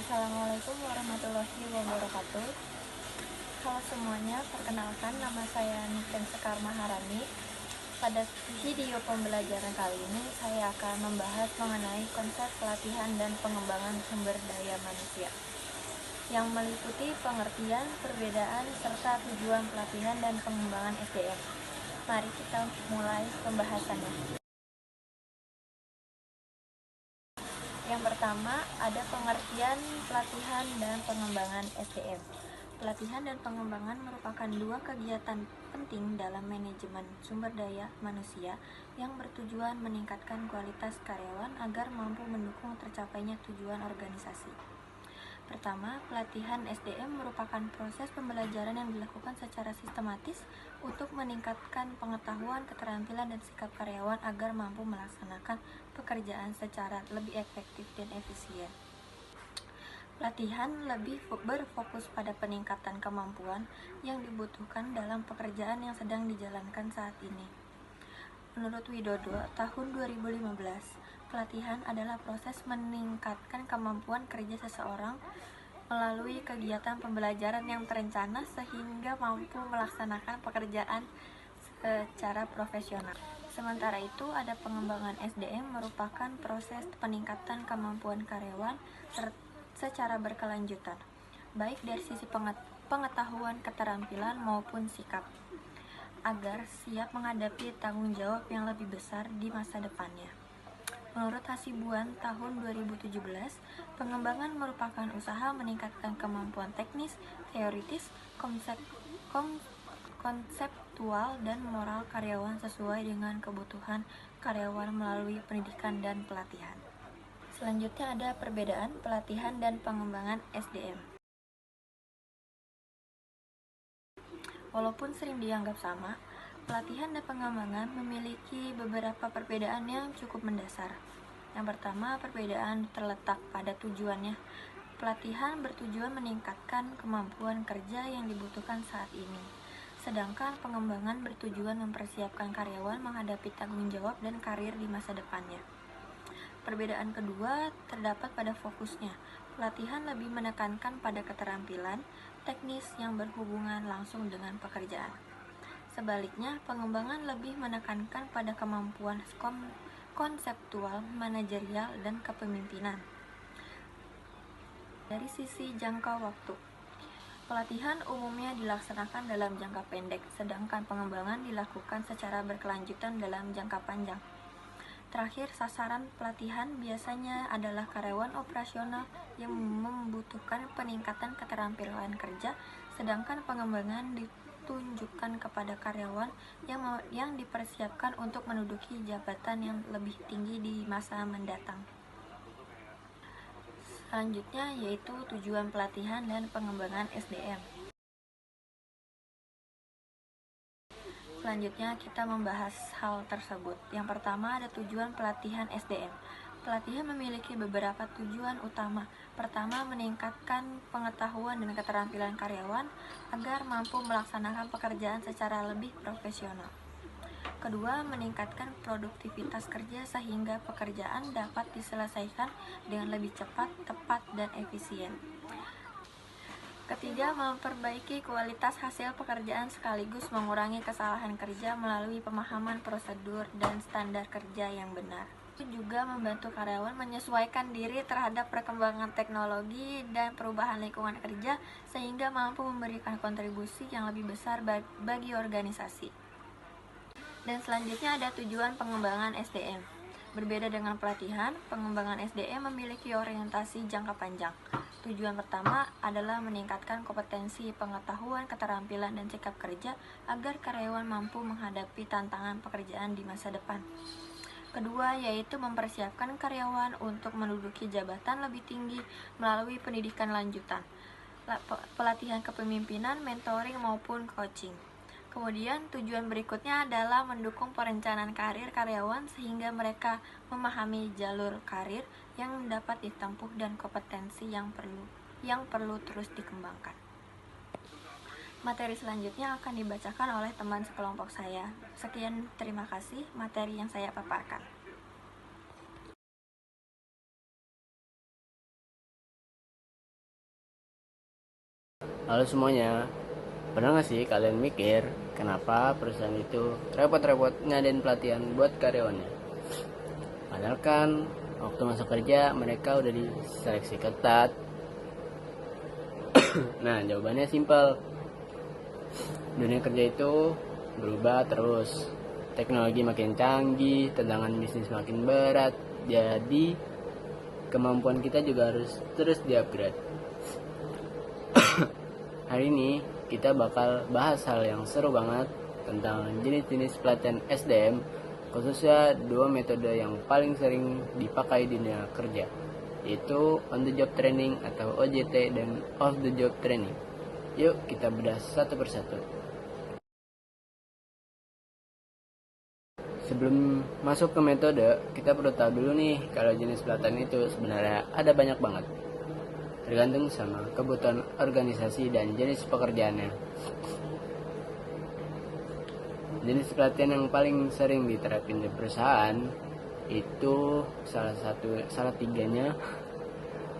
Assalamualaikum warahmatullahi wabarakatuh. Halo semuanya, perkenalkan nama saya Niken Sekar Maharani. Pada video pembelajaran kali ini saya akan membahas mengenai konsep pelatihan dan pengembangan sumber daya manusia yang meliputi pengertian, perbedaan, serta tujuan pelatihan dan pengembangan SDM. Mari kita mulai pembahasannya. Yang pertama, ada pengertian pelatihan dan pengembangan SDM. Pelatihan dan pengembangan merupakan dua kegiatan penting dalam manajemen sumber daya manusia yang bertujuan meningkatkan kualitas karyawan agar mampu mendukung tercapainya tujuan organisasi. Pertama, pelatihan SDM merupakan proses pembelajaran yang dilakukan secara sistematis untuk meningkatkan pengetahuan, keterampilan, dan sikap karyawan agar mampu melaksanakan pekerjaan secara lebih efektif dan efisien. Pelatihan lebih berfokus pada peningkatan kemampuan yang dibutuhkan dalam pekerjaan yang sedang dijalankan saat ini. Menurut Widodo, tahun 2015, pelatihan adalah proses meningkatkan kemampuan kerja seseorang melalui kegiatan pembelajaran yang terencana sehingga mampu melaksanakan pekerjaan secara profesional. Sementara itu, ada pengembangan SDM merupakan proses peningkatan kemampuan karyawan secara berkelanjutan, baik dari sisi pengetahuan, keterampilan, maupun sikap, agar siap menghadapi tanggung jawab yang lebih besar di masa depannya. Menurut Hasibuan tahun 2017, pengembangan merupakan usaha meningkatkan kemampuan teknis, teoritis, konseptual, dan moral karyawan sesuai dengan kebutuhan karyawan melalui pendidikan dan pelatihan. Selanjutnya ada perbedaan pelatihan dan pengembangan SDM. Walaupun sering dianggap sama, pelatihan dan pengembangan memiliki beberapa perbedaan yang cukup mendasar. Yang pertama, perbedaan terletak pada tujuannya. Pelatihan bertujuan meningkatkan kemampuan kerja yang dibutuhkan saat ini, sedangkan pengembangan bertujuan mempersiapkan karyawan menghadapi tanggung jawab dan karir di masa depannya. Perbedaan kedua terdapat pada fokusnya. Pelatihan lebih menekankan pada keterampilan teknis yang berhubungan langsung dengan pekerjaan. Sebaliknya, pengembangan lebih menekankan pada kemampuan konseptual, manajerial, dan kepemimpinan. Dari sisi jangka waktu, pelatihan umumnya dilaksanakan dalam jangka pendek, sedangkan pengembangan dilakukan secara berkelanjutan dalam jangka panjang. Terakhir, sasaran pelatihan biasanya adalah karyawan operasional yang membutuhkan peningkatan keterampilan kerja, sedangkan pengembangan ditunjukkan kepada karyawan yang dipersiapkan untuk menduduki jabatan yang lebih tinggi di masa mendatang. Selanjutnya yaitu tujuan pelatihan dan pengembangan SDM. Selanjutnya kita membahas hal tersebut. Yang pertama ada tujuan pelatihan SDM. Pelatihan memiliki beberapa tujuan utama. Pertama, meningkatkan pengetahuan dan keterampilan karyawan agar mampu melaksanakan pekerjaan secara lebih profesional. Kedua, meningkatkan produktivitas kerja sehingga pekerjaan dapat diselesaikan dengan lebih cepat, tepat, dan efisien. Ketiga, memperbaiki kualitas hasil pekerjaan sekaligus mengurangi kesalahan kerja melalui pemahaman prosedur dan standar kerja yang benar. Itu juga membantu karyawan menyesuaikan diri terhadap perkembangan teknologi dan perubahan lingkungan kerja sehingga mampu memberikan kontribusi yang lebih besar bagi organisasi. Dan selanjutnya ada tujuan pengembangan SDM. Berbeda dengan pelatihan, pengembangan SDM memiliki orientasi jangka panjang. Tujuan pertama adalah meningkatkan kompetensi, pengetahuan, keterampilan, dan sikap kerja agar karyawan mampu menghadapi tantangan pekerjaan di masa depan. Kedua, yaitu mempersiapkan karyawan untuk menduduki jabatan lebih tinggi melalui pendidikan lanjutan, pelatihan kepemimpinan, mentoring, maupun coaching. Kemudian tujuan berikutnya adalah mendukung perencanaan karir karyawan sehingga mereka memahami jalur karir yang dapat ditempuh dan kompetensi yang perlu terus dikembangkan. Materi selanjutnya akan dibacakan oleh teman sekelompok saya. Sekian, terima kasih materi yang saya paparkan. Halo semuanya, pernah gak sih kalian mikir kenapa perusahaan itu repot-repot ngadain pelatihan buat karyawannya? Padahal kan waktu masuk kerja mereka udah diseleksi ketat. Nah, jawabannya simpel. Dunia kerja itu berubah terus. Teknologi makin canggih, tantangan bisnis makin berat. Jadi kemampuan kita juga harus terus di-upgrade. Hari ini kita bakal bahas hal yang seru banget tentang jenis-jenis pelatihan SDM, khususnya dua metode yang paling sering dipakai di dunia kerja, yaitu on the job training atau OJT dan off the job training. Yuk kita bedah satu persatu. Sebelum masuk ke metode, kita perlu tahu dulu nih kalau jenis pelatihan itu sebenarnya ada banyak banget, tergantung sama kebutuhan organisasi dan jenis pekerjaannya. Jenis pelatihan yang paling sering diterapin di perusahaan itu salah tiganya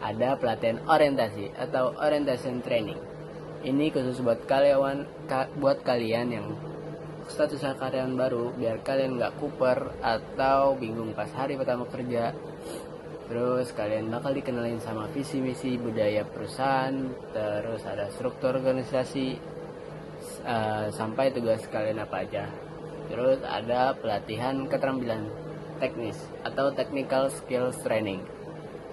ada pelatihan orientasi atau orientation training. Ini khusus buat kalian yang statusnya karyawan baru, biar kalian nggak kuper atau bingung pas hari pertama kerja. Terus kalian bakal dikenalin sama visi misi budaya perusahaan, terus ada struktur organisasi, sampai tugas kalian apa aja. Terus ada pelatihan keterampilan teknis atau technical skills training.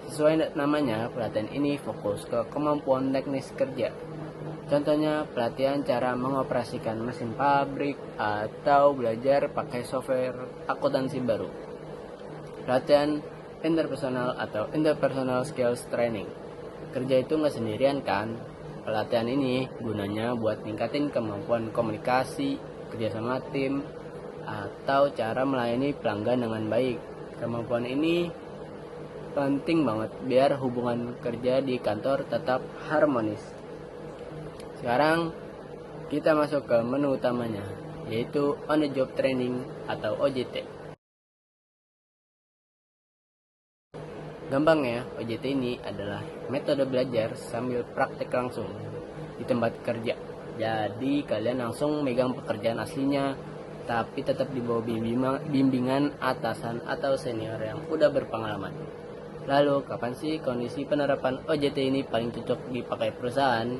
Sesuai namanya, pelatihan ini fokus ke kemampuan teknis kerja. Contohnya pelatihan cara mengoperasikan mesin pabrik atau belajar pakai software akuntansi baru. Pelatihan interpersonal atau interpersonal skills training. Kerja itu nggak sendirian kan? Pelatihan ini gunanya buat ningkatin kemampuan komunikasi, kerja sama tim, atau cara melayani pelanggan dengan baik. Kemampuan ini penting banget biar hubungan kerja di kantor tetap harmonis. Sekarang kita masuk ke menu utamanya, yaitu on the job training atau OJT. Gampangnya, OJT ini adalah metode belajar sambil praktek langsung di tempat kerja. Jadi kalian langsung megang pekerjaan aslinya, tapi tetap di bawah bimbingan atasan atau senior yang udah berpengalaman. Lalu, kapan sih kondisi penerapan OJT ini paling cocok dipakai perusahaan?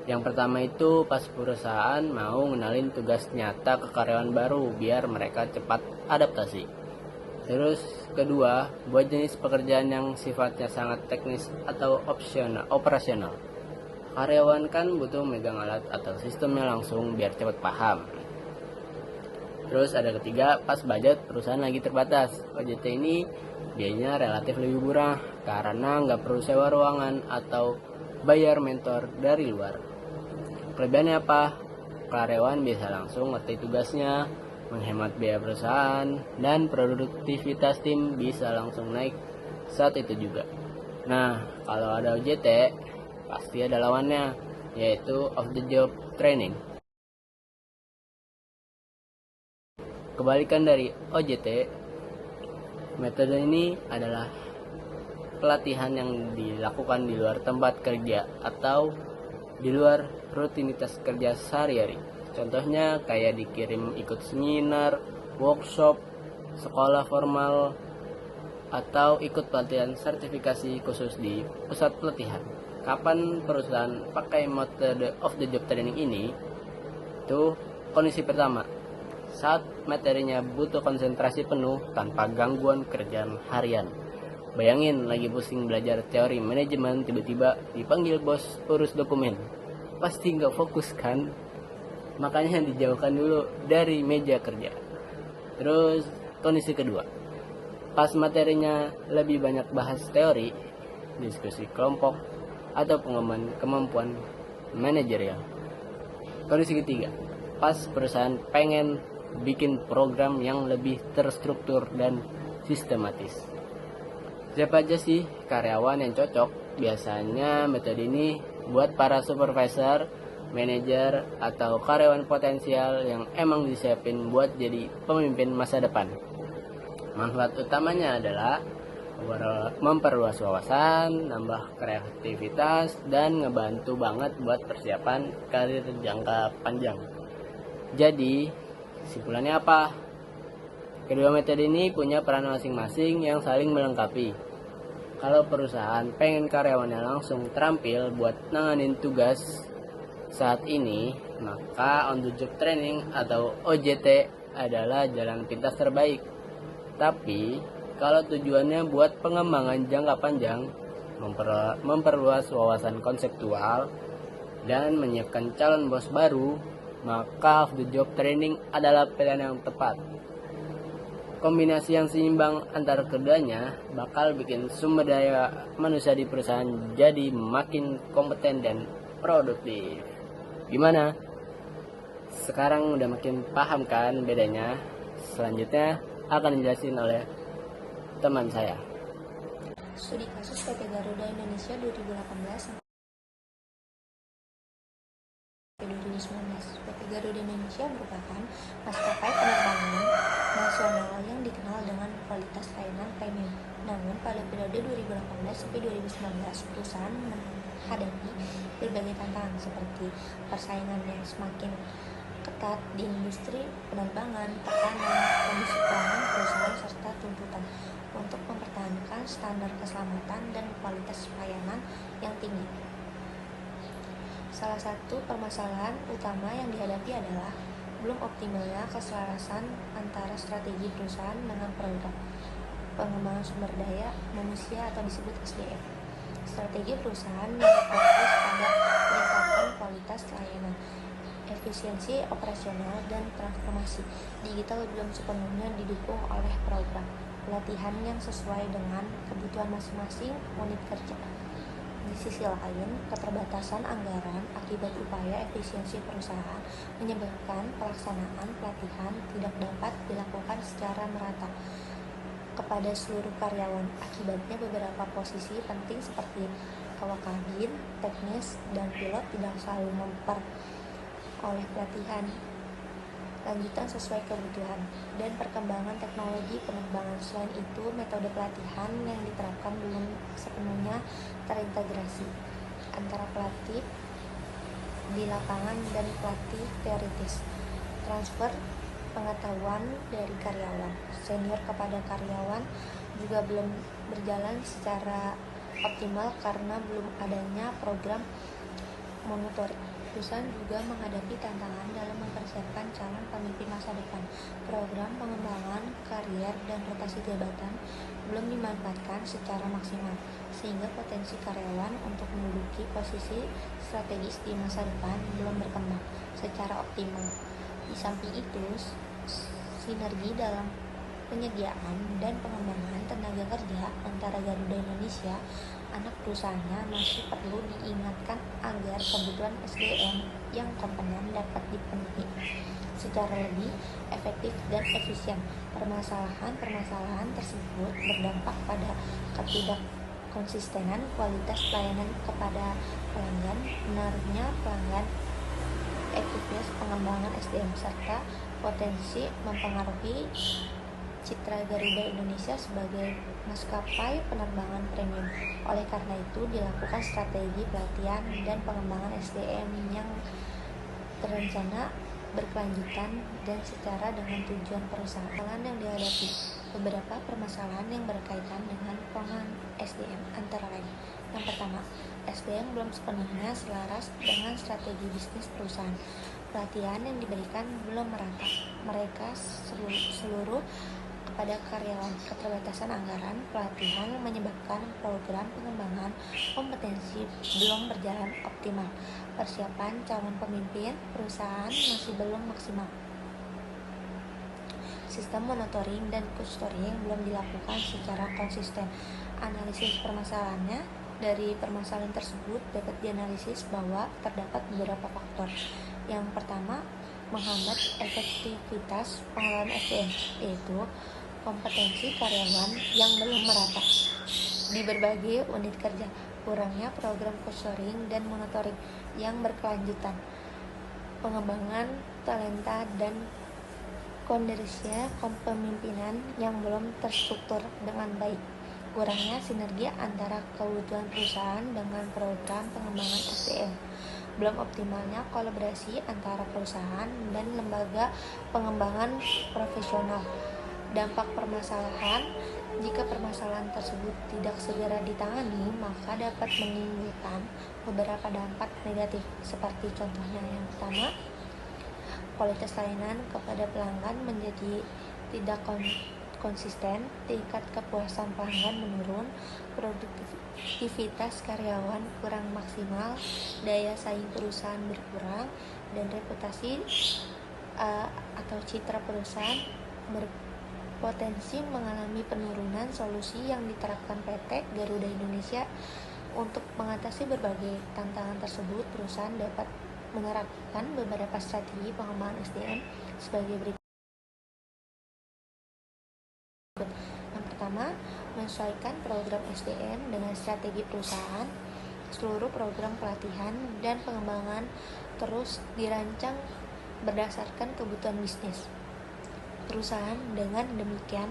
Yang pertama itu pas perusahaan mau ngenalin tugas nyata ke karyawan baru biar mereka cepat adaptasi. Terus kedua, buat jenis pekerjaan yang sifatnya sangat teknis atau operasional. Karyawan kan butuh megang alat atau sistemnya langsung biar cepat paham. Terus ada ketiga, pas budget perusahaan lagi terbatas. OJT ini biayanya relatif lebih murah karena nggak perlu sewa ruangan atau bayar mentor dari luar. Kelebihannya apa? Karyawan bisa langsung ngerti tugasnya, menghemat biaya perusahaan, dan produktivitas tim bisa langsung naik saat itu juga. Nah, kalau ada OJT, pasti ada lawannya, yaitu off the job training. Kebalikan dari OJT, metode ini adalah pelatihan yang dilakukan di luar tempat kerja atau di luar rutinitas kerja sehari-hari. Contohnya kayak dikirim ikut seminar, workshop, sekolah formal, atau ikut pelatihan sertifikasi khusus di pusat pelatihan. Kapan perusahaan pakai metode off the job training ini? Itu kondisi pertama, saat materinya butuh konsentrasi penuh tanpa gangguan kerjaan harian. Bayangin lagi pusing belajar teori manajemen, tiba-tiba dipanggil bos urus dokumen. Pasti nggak fokus kan? Makanya dijauhkan dulu dari meja kerja. Terus kondisi kedua, pas materinya lebih banyak bahas teori, diskusi kelompok, atau pengembangan kemampuan manajerial. Kondisi ketiga, pas perusahaan pengen bikin program yang lebih terstruktur dan sistematis. Siapa aja sih karyawan yang cocok? Biasanya metode ini buat para supervisor, manajer, atau karyawan potensial yang emang disiapin buat jadi pemimpin masa depan. Manfaat utamanya adalah memperluas wawasan, nambah kreativitas, dan ngebantu banget buat persiapan karir jangka panjang. Jadi, kesimpulannya apa? Kedua metode ini punya peran masing-masing yang saling melengkapi. Kalau perusahaan pengen karyawannya langsung terampil buat nanganin tugas saat ini, maka on the job training atau OJT adalah jalan pintas terbaik. Tapi, kalau tujuannya buat pengembangan jangka panjang, memperluas wawasan konseptual, dan menyiapkan calon bos baru, maka off the job training adalah pilihan yang tepat. Kombinasi yang seimbang antara keduanya bakal bikin sumber daya manusia di perusahaan jadi makin kompeten dan produktif. Gimana? Sekarang udah makin paham kan bedanya? Selanjutnya akan dijelasin oleh teman saya. Studi kasus PT Garuda Indonesia 2018 sampai 2019. PT Garuda Indonesia merupakan maskapai penerbangan nasional yang dikenal dengan kualitas layanan premium. Namun pada periode 2018 sampai 2019, perusahaan menghadapi berbagai tantangan seperti persaingan yang semakin ketat di industri penerbangan, tekanan kondisi keuangan perusahaan, serta tuntutan untuk mempertahankan standar keselamatan dan kualitas pelayanan yang tinggi. Salah satu permasalahan utama yang dihadapi adalah belum optimalnya keselarasan antara strategi perusahaan dengan program pengembangan sumber daya manusia atau disebut SDM. Strategi perusahaan yang fokus pada peningkatan kualitas layanan, efisiensi operasional, dan transformasi digital belum sepenuhnya didukung oleh program pelatihan yang sesuai dengan kebutuhan masing-masing unit kerja. Di sisi lain, keterbatasan anggaran akibat upaya efisiensi perusahaan menyebabkan pelaksanaan pelatihan tidak dapat dilakukan secara merata kepada seluruh karyawan. Akibatnya beberapa posisi penting seperti awak kabin, teknis, dan pilot tidak selalu memperoleh pelatihan lanjutan sesuai kebutuhan dan perkembangan teknologi penerbangan. Selain itu, metode pelatihan yang diterapkan belum sepenuhnya terintegrasi antara pelatih di lapangan dan pelatih teoritis. Transfer pengetahuan dari karyawan senior kepada karyawan juga belum berjalan secara optimal karena belum adanya program monitoring. Perusahaan juga menghadapi tantangan dalam mempersiapkan calon pemimpin masa depan. Program pengembangan karier dan rotasi jabatan belum dimanfaatkan secara maksimal, sehingga potensi karyawan untuk menduduki posisi strategis di masa depan belum berkembang secara optimal. Di samping itu, sinergi dalam penyediaan dan pengembangan tenaga kerja antara Garuda Indonesia anak perusahaannya masih perlu diingatkan agar kebutuhan SDM yang kompeten dapat dipenuhi secara lebih efektif dan efisien. Permasalahan tersebut berdampak pada ketidakkonsistenan kualitas pelayanan kepada pelanggan, menaruhnya pelanggan, efektivitas pengembangan SDM, serta potensi mempengaruhi citra Garuda Indonesia sebagai maskapai penerbangan premium. Oleh karena itu, dilakukan strategi pelatihan dan pengembangan SDM yang terencana, berkelanjutan, dan secara dengan tujuan perusahaan yang dihadapi. Beberapa permasalahan yang berkaitan dengan pengembangan SDM antara lain: yang pertama, SDM belum sepenuhnya selaras dengan strategi bisnis perusahaan. Pelatihan yang diberikan belum merata mereka seluruh kepada karyawan. Keterbatasan anggaran pelatihan menyebabkan program pengembangan kompetensi belum berjalan optimal. Persiapan calon pemimpin perusahaan masih belum maksimal. Sistem monitoring dan custodian belum dilakukan secara konsisten. Analisis permasalahannya: dari permasalahan tersebut dapat dianalisis bahwa terdapat beberapa faktor. Yang pertama, menghambat efektivitas pengelolaan SDM, yaitu kompetensi karyawan yang belum merata di berbagai unit kerja, kurangnya program coaching dan monitoring yang berkelanjutan, pengembangan talenta dan kondisi kepemimpinan yang belum terstruktur dengan baik. kurangnya sinergi antara kebutuhan perusahaan dengan program pengembangan SDM, belum optimalnya kolaborasi antara perusahaan dan lembaga pengembangan profesional. Dampak permasalahan: jika permasalahan tersebut tidak segera ditangani, maka dapat menimbulkan beberapa dampak negatif, seperti contohnya yang pertama, kualitas layanan kepada pelanggan menjadi tidak konsisten, tingkat kepuasan pelanggan menurun, produktivitas karyawan kurang maksimal, daya saing perusahaan berkurang, dan reputasi atau citra perusahaan berpotensi mengalami penurunan. Solusi yang diterapkan PT Garuda Indonesia untuk mengatasi berbagai tantangan tersebut, perusahaan dapat menerapkan beberapa strategi pengembangan SDM sebagai berikut. Yang pertama, menyesuaikan program SDM dengan strategi perusahaan. Seluruh program pelatihan dan pengembangan terus dirancang berdasarkan kebutuhan bisnis perusahaan. Dengan demikian,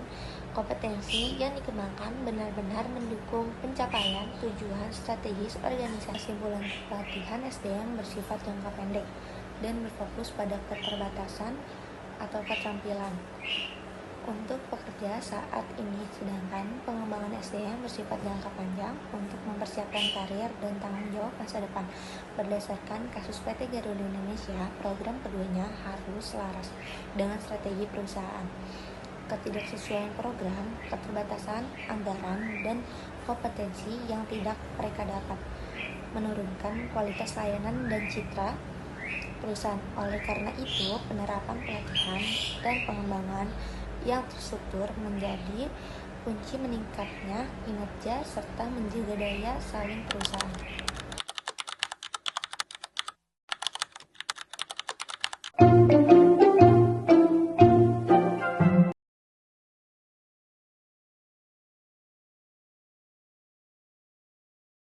kompetensi yang dikembangkan benar-benar mendukung pencapaian tujuan strategis organisasi. Kesimpulan: pelatihan SDM bersifat jangka pendek dan berfokus pada keterbatasan atau keterampilan untuk pekerja saat ini, sedangkan pengembangan SDM bersifat jangka panjang untuk mempersiapkan karir dan tanggung jawab masa depan. Berdasarkan kasus PT Garuda Indonesia, program keduanya harus selaras dengan strategi perusahaan. Ketidaksesuaian program, keterbatasan anggaran, dan kompetensi yang tidak mereka dapat menurunkan kualitas layanan dan citra perusahaan. Oleh karena itu, penerapan pelatihan dan pengembangan yang terstruktur menjadi kunci meningkatnya kinerja serta menjaga daya saing perusahaan.